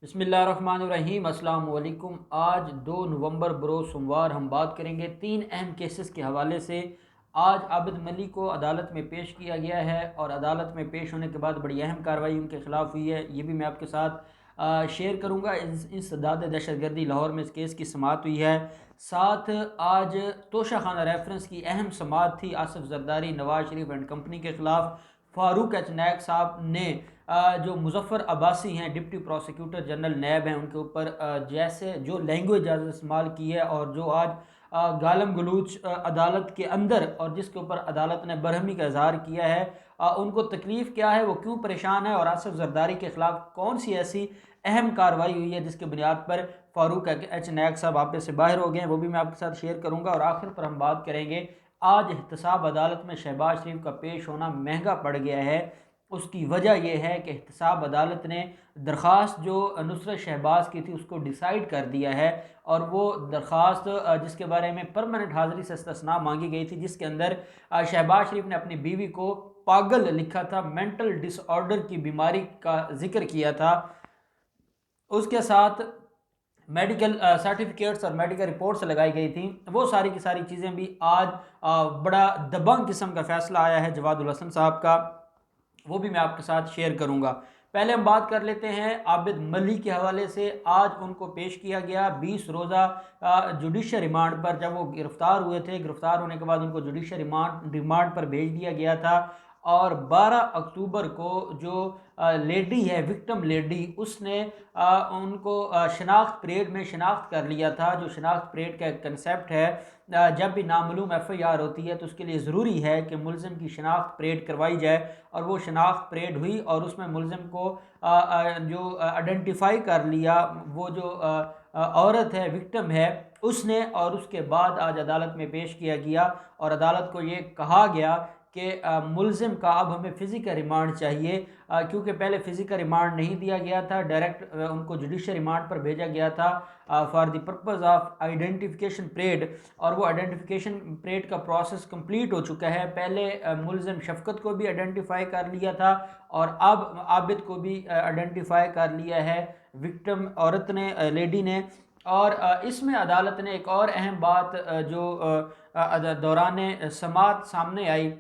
बिस्मिल्लाहिर्रहमानिर्रहीम अस्सलाम वालेकुम। आज 2 नवंबर बरोज़ सोमवार हम बात करेंगे 3 अहम केसेस के हवाले से। आज आबिद मलिक को अदालत में पेश किया गया है और अदालत में पेश होने के बाद बड़ी अहम कार्रवाई उनके ख़िलाफ़ हुई है। ये भी मैं आपके साथ शेयर करूँगा। इंसदाद दहशतगर्दी लाहौर में इस केस की समाअत हुई है। साथ आज तोशा खाना रेफरेंस की अहम समाअत थी आसिफ जरदारी, नवाज शरीफ एंड कंपनी के ख़िलाफ़। फ़ारूक एच नायक साहब ने जो मुजफ्फ़र अब्बासी हैं डिप्टी प्रोसिक्यूटर जनरल नैब हैं उनके ऊपर जैसे जो लैंग्वेज आज इस्तेमाल की है और जो आज गालम गलूच अदालत के अंदर और जिसके ऊपर अदालत ने बरहमी का इजहार किया है, उनको तकलीफ़ क्या है, वो क्यों परेशान है और आसिफ जरदारी के ख़िलाफ़ कौन सी ऐसी अहम कार्रवाई हुई है जिसकी बुनियाद पर फ़ारूक एच नायक साहब आप से बाहर हो गए हैं, वो भी मैं आपके साथ शेयर करूँगा। और आखिर पर हम बात करेंगे आज एहतसाब अदालत में शहबाज शरीफ का पेश होना महंगा पड़ गया है। उसकी वजह यह है कि एहतसाब अदालत ने दरख्वास्त जो नुसरत शहबाज की थी उसको डिसाइड कर दिया है और वो दरख्वास्त जिसके बारे में परमानेंट हाज़िरी से इस्तिस्ना मांगी गई थी, जिसके अंदर शहबाज शरीफ ने अपनी बीवी को पागल लिखा था, मेंटल डिसऑर्डर की बीमारी का जिक्र किया था, उसके साथ मेडिकल सर्टिफिकेट्स और मेडिकल रिपोर्ट्स लगाई गई थी। वो सारी की सारी चीज़ें भी आज बड़ा दबंग किस्म का फ़ैसला आया है जवादुल हसन साहब का, वो भी मैं आपके साथ शेयर करूंगा। पहले हम बात कर लेते हैं आबिद मलिक के हवाले से। आज उनको पेश किया गया 20 रोज़ा जुडिशल रिमांड पर। जब वो गिरफ़्तार हुए थे, गिरफ़्तार होने के बाद उनको जुडिशल रिमांड पर भेज दिया गया था और 12 अक्टूबर को जो लेडी है, विक्टिम लेडी, उसने उनको शनाख्त परेड में शनाख्त कर लिया था। जो शनाख्त परेड का एक कंसेप्ट है, जब भी नामालूम FIR होती है तो उसके लिए ज़रूरी है कि मुलज़िम की शनाख्त परेड करवाई जाए और वो शनाख्त परेड हुई और उसमें मुलज़िम को जो आइडेंटिफाई कर लिया, वो जो औरत है, विक्टिम है, उसने। और उसके बाद आज अदालत में पेश किया गया और अदालत को ये कहा गया कि मुलज़िम का अब हमें फ़िज़िकल रिमांड चाहिए, क्योंकि पहले फ़िज़िकल रिमांड नहीं दिया गया था, डायरेक्ट उनको जुडिशल रिमांड पर भेजा गया था for the purpose of identification parade. और वो आइडेंटिफिकेशन परेड का प्रोसेस कंप्लीट हो चुका है। पहले मुलज़िम शफ़क़त को भी आइडेंटिफाई कर लिया था और अब आबिद को भी आइडेंटिफाई कर लिया है विक्टिम औरत ने, लेडी ने। और इसमें अदालत ने एक और अहम बात जो दौरान समाअत सामने आई,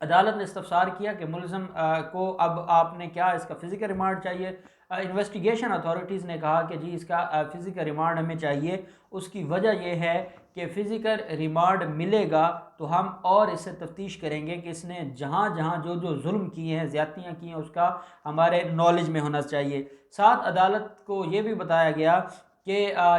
अदालत ने इस्तफ़सार किया कि मुलज़िम को अब आपने क्या इसका फ़िज़िकल रिमांड चाहिए। इन्वेस्टिगेशन अथॉरिटीज़ ने कहा कि जी इसका फ़िज़िकल रिमांड हमें चाहिए। उसकी वजह यह है कि फ़िज़िकल रिमांड मिलेगा तो हम और इससे तफ्तीश करेंगे कि इसने जहाँ जहाँ जो जो जुल्म किए हैं, ज़्यादतियाँ की हैं, उसका हमारे नॉलेज में होना चाहिए। साथ अदालत को ये भी बताया गया कि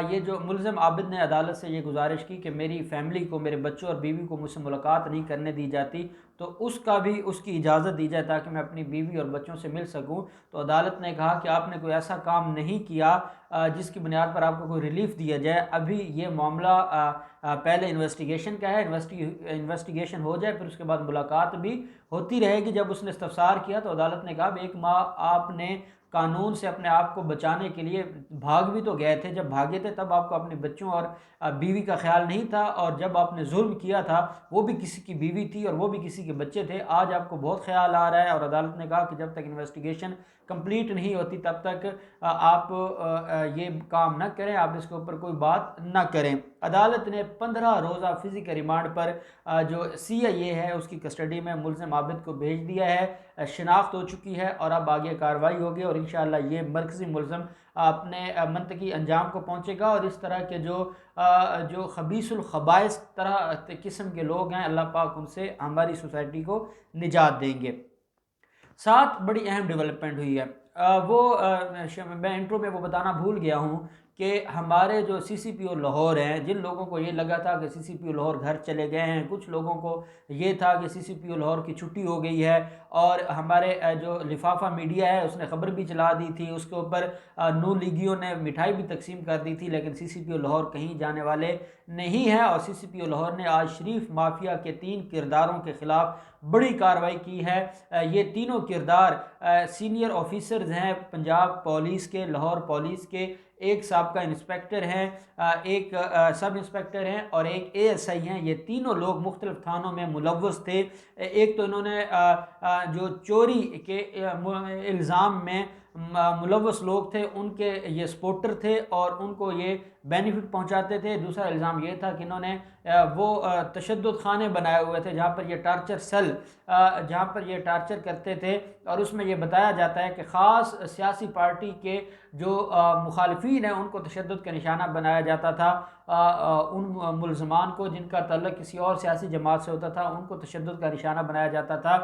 ये जो मुलज़िम आबिद ने अदालत से ये गुजारिश की कि मेरी फ़ैमिली को, मेरे बच्चों और बीवी को मुझसे मुलाकात नहीं करने दी जाती, तो उसका भी उसकी इजाज़त दी जाए ताकि मैं अपनी बीवी और बच्चों से मिल सकूं। तो अदालत ने कहा कि आपने कोई ऐसा काम नहीं किया जिसकी बुनियाद पर आपको कोई रिलीफ दिया जाए। अभी ये मामला पहले इन्वेस्टिगेशन का है, इन्वेस्टिगेशन हो जाए फिर उसके बाद मुलाकात भी होती रहेगी। जब उसने इस्तफ़सार किया तो अदालत ने कहा 1 माह आपने कानून से अपने आप को बचाने के लिए भाग भी तो गए थे, जब भागे थे तब आपको अपने बच्चों और बीवी का ख्याल नहीं था, और जब आपने जुल्म किया था वो भी किसी की बीवी थी और वो भी किसी के बच्चे थे, आज आपको बहुत ख्याल आ रहा है। और अदालत ने कहा कि जब तक इन्वेस्टिगेशन कंप्लीट नहीं होती तब तक आप ये काम ना करें, आप इसके ऊपर कोई बात ना करें। अदालत ने 15 रोज़ा फ़िज़िकल रिमांड पर जो CIA है उसकी कस्टडी में मुलज़िम आबिद को भेज दिया है। शिनाख्त हो चुकी है और अब आगे कार्रवाई होगी और इंशाअल्लाह ये मरकज़ी मुलज़िम अपने मंतकी अंजाम को पहुँचेगा। और इस तरह के जो खबीसुल खबाइस तरह किस्म के लोग हैं, अल्लाह पाक उनसे हमारी सोसाइटी को निजात देंगे। साथ बड़ी अहम डेवलपमेंट हुई है, मैं इंट्रो में वो बताना भूल गया हूँ कि हमारे जो CCPO लाहौर हैं, जिन लोगों को ये लगा था कि CCPO लाहौर घर चले गए हैं, कुछ लोगों को ये था कि CCPO लाहौर की छुट्टी हो गई है, और हमारे जो लिफाफा मीडिया है उसने ख़बर भी चला दी थी, उसके ऊपर नू लीगियों ने मिठाई भी तकसीम कर दी थी, लेकिन CCPO लाहौर कहीं जाने वाले नहीं है। और CCPO लाहौर ने आज शरीफ माफिया के 3 किरदारों के ख़िलाफ़ बड़ी कार्रवाई की है। ये तीनों किरदार सीनियर ऑफिसर्स हैं पंजाब पुलिस के, लाहौर पुलिस के। एक साबका इंस्पेक्टर हैं, एक सब इंस्पेक्टर हैं और एक ASI हैं। ये तीनों लोग मुख्तलिफ थानों में मुलव्वस थे। एक तो इन्होंने जो चोरी के इल्ज़ाम में मुलव्वस लोग थे उनके ये सपोर्टर थे और उनको ये बेनिफिट पहुंचाते थे। दूसरा इल्ज़ाम ये था कि इन्होंने वो तशद्दुद खाने बनाए हुए थे जहाँ पर ये टार्चर सेल जहाँ पर ये टार्चर करते थे, और उसमें ये बताया जाता है कि ख़ास सियासी पार्टी के जो मुखालफीन हैं उनको तशद्दुद का निशाना बनाया जाता था। उन मुल्ज़मान को जिनका तल्लुक़ किसी और सियासी जमात से होता था उनको तशद्दुद का निशाना बनाया जाता था।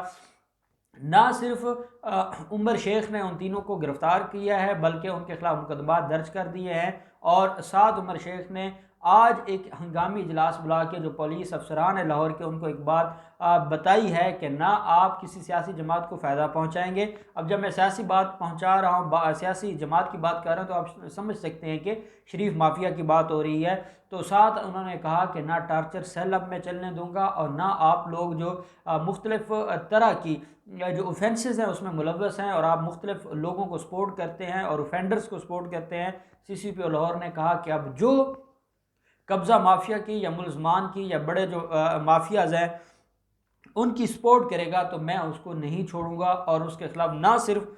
ना सिर्फ उमर शेख ने उन तीनों को गिरफ़्तार किया है बल्कि उनके खिलाफ मुकदमा दर्ज कर दिए हैं, और साथ उमर शेख ने आज एक हंगामी इजलास बुला के जो पुलिस अफसरान है लाहौर के उनको एक बात बताई है कि ना आप किसी सियासी जमात को फ़ायदा पहुंचाएंगे। अब जब मैं सियासी बात पहुंचा रहा हूँ, सियासी जमात की बात कर रहा हूँ, तो आप समझ सकते हैं कि शरीफ माफिया की बात हो रही है। तो साथ उन्होंने कहा कि ना टार्चर सेल अब मैं चलने दूंगा और ना आप लोग जो मुख्तलिफ तरह की जो ऑफेंसेस हैं उसमें मुलव्वस हैं और आप मुख्तलिफ लोगों को सपोर्ट करते हैं और ऑफेंडर्स को सपोर्ट करते हैं। CCPO लाहौर ने कहा कि अब जो कब्ज़ा माफिया की या मुल्ज़मान की या बड़े जो माफियाज हैं उनकी सपोर्ट करेगा तो मैं उसको नहीं छोड़ूंगा और उसके खिलाफ ना सिर्फ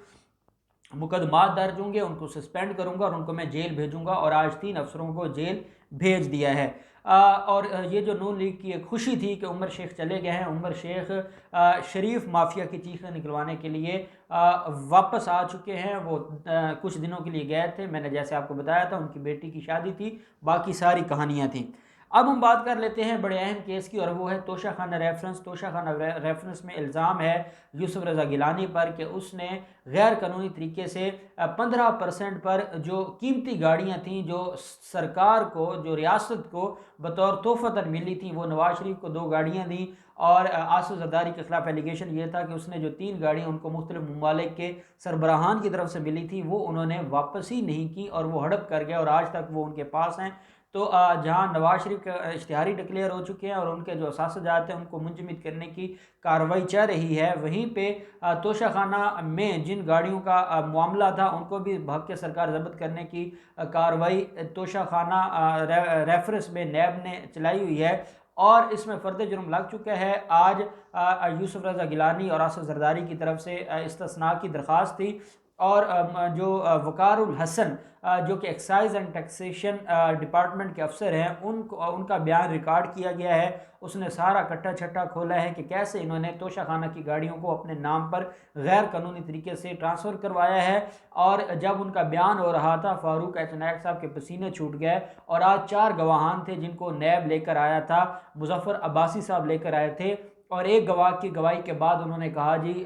मुकदमा दर्ज होंगे, उनको सस्पेंड करूंगा और उनको मैं जेल भेजूंगा। और आज 3 अफसरों को जेल भेज दिया है। और ये जो नून लीग की एक खुशी थी कि उमर शेख चले गए हैं, उमर शेख शरीफ माफिया की चीखें निकलवाने के लिए वापस आ चुके हैं। वो कुछ दिनों के लिए गए थे, मैंने जैसे आपको बताया था उनकी बेटी की शादी थी, बाकी सारी कहानियाँ थीं। अब हम बात कर लेते हैं बड़े अहम केस की, और वो है तोशा खाना रेफरेंस। तोशा खाना रेफरेंस में इल्ज़ाम है यूसुफ रज़ा गिलानी पर कि उसने गैर कानूनी तरीके से 15% पर जो कीमती गाड़ियां थीं जो सरकार को, जो रियासत को बतौर तोहफ़तन मिली थी, वो नवाज शरीफ को 2 गाड़ियां दी। और आसिफ जरदारी के खिलाफ एलिगेशन ये था कि उसने जो 3 गाड़ियाँ उनको मुख्तलिफ ममालिक के सरबराहान की तरफ से मिली थी वो उन्होंने वापस ही नहीं की और वो हड़प कर गया और आज तक वो उनके पास हैं। तो जहां नवाज शरीफ का इश्तिहारी डिक्लेयर हो चुके हैं और उनके जो असासजात हैं उनको मुंजमद करने की कार्रवाई चल रही है, वहीं पे तोशा खाना में जिन गाड़ियों का मामला था उनको भी भाग के सरकार जब्त करने की कार्रवाई तोशा खाना रेफरेंस में नैब ने चलाई हुई है और इसमें फ़र्द जुर्म लग चुका है। आज यूसुफ रज़ा गिलानी और आसिफ जरदारी की तरफ से इस्तिस्ना की दरख्वास्त थी और जो वकारुल हसन जो कि एक्साइज एंड टैक्सेशन डिपार्टमेंट के अफसर हैं उनका बयान रिकॉर्ड किया गया है। उसने सारा कट्टा छट्टा खोला है कि कैसे इन्होंने तोशा खाना की गाड़ियों को अपने नाम पर गैर कानूनी तरीके से ट्रांसफ़र करवाया है। और जब उनका बयान हो रहा था फारूक एच नायक साहब के पसीने छूट गए और आज 4 गवाहान थे जिनको नैब लेकर आया था, मुजफ्फर अब्बासी साहब लेकर आए थे और एक गवाह की गवाही के बाद उन्होंने कहा जी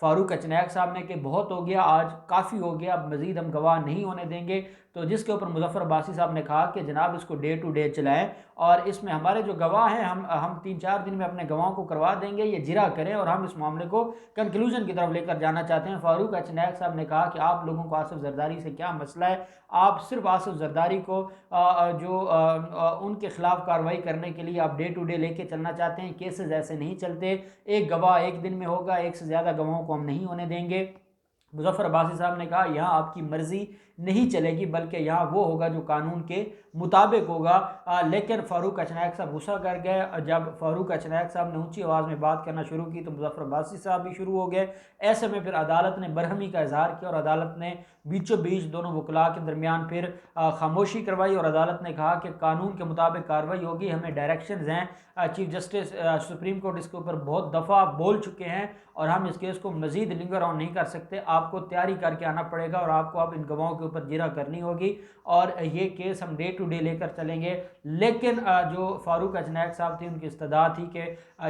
फारूक अचनायक साहब ने कि बहुत हो गया, आज काफ़ी हो गया, अब मज़ीद हम गवाह नहीं होने देंगे। तो जिसके ऊपर मुजफ्फर अब्बासी साहब ने कहा कि जनाब इसको डे टू डे चलाएं और इसमें हमारे जो गवाह हैं हम 3-4 दिन में अपने गवाहों को करवा देंगे, ये जिरा करें और हम इस मामले को कंक्लूजन की तरफ लेकर जाना चाहते हैं। फारूक अचनायक साहब ने कहा कि आप लोगों को आसिफ जरदारी से क्या मसला है, आप सिर्फ आसिफ जरदारी को उनके खिलाफ कार्रवाई करने के लिए आप डे टू डे लेके चलना चाहते हैं। केसेस ऐसे नहीं चलते, एक गवाह एक दिन में होगा, एक से ज़्यादा गवाहों को हम नहीं होने देंगे। मुजफ्फर अब्बासी साहब ने कहा यहाँ आपकी मर्जी नहीं चलेगी बल्कि यहाँ वो होगा जो कानून के मुताबिक होगा। लेकिन फ़ारूक अचनायक साहब गुस्सा कर गए। जब फ़ारूक अचनायक साहब ने ऊंची आवाज़ में बात करना शुरू की तो मुजफ्फर अब्बासी साहब भी शुरू हो गए। ऐसे में फिर अदालत ने बरहमी का इजहार किया और अदालत ने बीचों बीच दोनों वकला के दरमियान फिर खामोशी करवाई और अदालत ने कहा कि कानून के मुताबिक कार्रवाई होगी, हमें डायरेक्शंस हैं। चीफ जस्टिस सुप्रीम कोर्ट इसके ऊपर बहुत दफ़ा बोल चुके हैं और हम इस केस को मज़ीद लिंगर ऑन नहीं कर सकते, आपको तैयारी करके आना पड़ेगा और आपको अब इन गवाहों के ऊपर जिरा करनी होगी और ये केस हम डे टू डे लेकर चलेंगे। लेकिन जो फारूक अचनायक साहब थे उनकी इस्तदा थी कि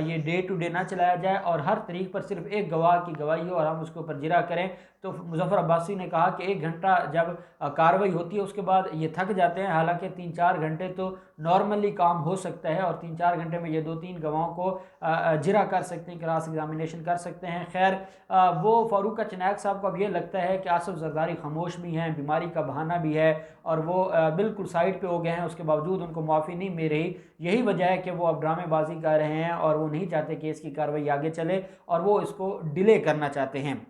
ये डे टू डे ना चलाया जाए और हर तरीक पर सिर्फ एक गवाह की गवाही हो और हम उसके ऊपर जिरा करें। तो मुजफ्फर अब्बासी ने कहा कि 1 घंटा जब कार्रवाई होती है उसके बाद ये थक जाते हैं, हालांकि 3-4 घंटे तो नॉर्मली काम हो सकता है और 3-4 घंटे में ये 2-3 गवाहों को जिरा कर सकते हैं, क्रॉस एग्जामिनेशन कर सकते हैं। खैर वो फारूक अचनायक साहब को अब ये लगता है कि आसिफ जरदारी खामोश भी हैं, बीमारी का बहाना भी है और वो बिल्कुल साइड पे हो गए हैं, उसके बावजूद उनको माफ़ी नहीं मिल रही। यही वजह है कि वो अब ड्रामेबाजी कर रहे हैं और वो नहीं चाहते कि इसकी कार्रवाई आगे चले और वो इसको डिले करना चाहते हैं।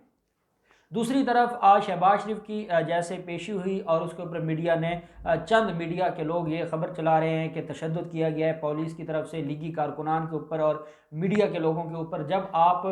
दूसरी तरफ आज शहबाज शरीफ की जैसे पेशी हुई और उसके ऊपर मीडिया ने चंद मीडिया के लोग ये खबर चला रहे हैं कि तशद्दुद किया गया है पुलिस की तरफ से लीगी कारकुनान के ऊपर और मीडिया के लोगों के ऊपर। जब आप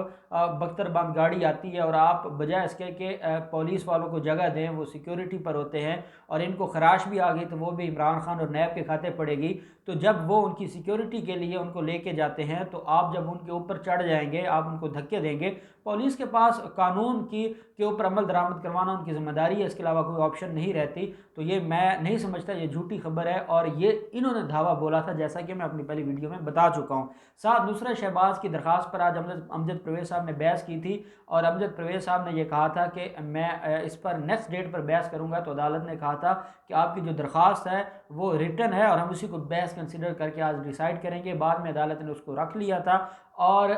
बख्तरबंद गाड़ी आती है और आप बजाय इसके कि पुलिस वालों को जगह दें, वो सिक्योरिटी पर होते हैं और इनको खराश भी आ गई तो वो भी इमरान खान और नैब के खाते पड़ेगी, तो जब वो उनकी सिक्योरिटी के लिए उनको लेके जाते हैं तो आप जब उनके ऊपर चढ़ जाएंगे, आप उनको धक्के देंगे, पुलिस के पास कानून की के ऊपर अमल दरामद करवाना उनकी जिम्मेदारी है, इसके अलावा कोई ऑप्शन नहीं रहती। तो ये मैं नहीं समझता, ये झूठी खबर है और ये इन्होंने धावा बोला था, जैसा कि मैं अपनी पहली वीडियो में बता चुका हूँ। साथ नुसरत शहबाज की दरख्वास्त पर आज अमजद परवेज साहब ने बहस की थी और अमजद परवेज साहब ने यह कहा था कि मैं इस पर नेक्स्ट डेट पर बहस करूँगा। तो अदालत ने कहा था कि आपकी जो दरख्वास्त है वो रिटन है और हम उसी को बहस कंसिडर करके आज डिसाइड करेंगे। बाद में अदालत ने उसको रख लिया था और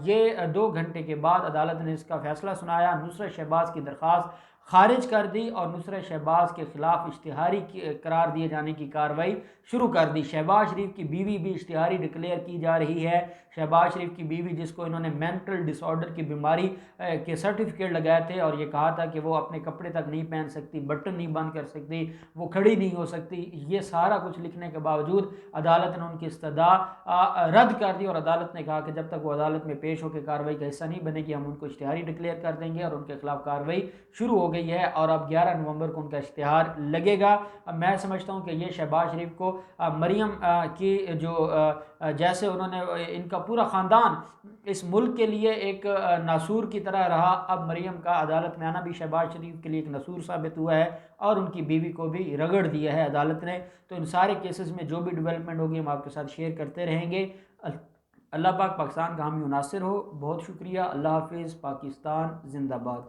ये 2 घंटे के बाद अदालत ने इसका फैसला सुनाया। नुसरत शहबाज की दरख्वास्त खारिज कर दी और नुसरत शहबाज के खिलाफ इश्तिहारी करार दिए जाने की कार्रवाई शुरू कर दी। शहबाज शरीफ की बीवी भी इश्तिहारी डिक्लेयर की जा रही है। शहबाज शरीफ की बीवी जिसको इन्होंने मेंटल डिसऑर्डर की बीमारी के सर्टिफिकेट लगाए थे और ये कहा था कि वो अपने कपड़े तक नहीं पहन सकती, बटन नहीं बंद कर सकती, वो खड़ी नहीं हो सकती, ये सारा कुछ लिखने के बावजूद अदालत ने उनकी इस्तदा रद्द कर दी और अदालत ने कहा कि जब तक वो अदालत में पेश होकर कार्रवाई का हिस्सा नहीं बनेगी हम उनको इश्तिहारी डिक्लेयर कर देंगे और उनके खिलाफ कार्रवाई शुरू हो गई है और अब 11 नवंबर को उनका इश्तिहार लगेगा। अब मैं समझता हूँ कि ये शहबाज शरीफ को मरियम की जो जैसे उन्होंने इनका पूरा ख़ानदान इस मुल्क के लिए एक नासूर की तरह रहा, अब मरियम का अदालत में आना भी शहबाज शरीफ के लिए एक नसूर साबित हुआ है और उनकी बीवी को भी रगड़ दिया है अदालत ने। तो इन सारे केसेस में जो भी डेवलपमेंट होगी हम आपके साथ शेयर करते रहेंगे। अल्लाह पाक पाकिस्तान का हामी नासिर हो। बहुत शुक्रिया। अल्लाह हाफिज़। पाकिस्तान जिंदाबाद।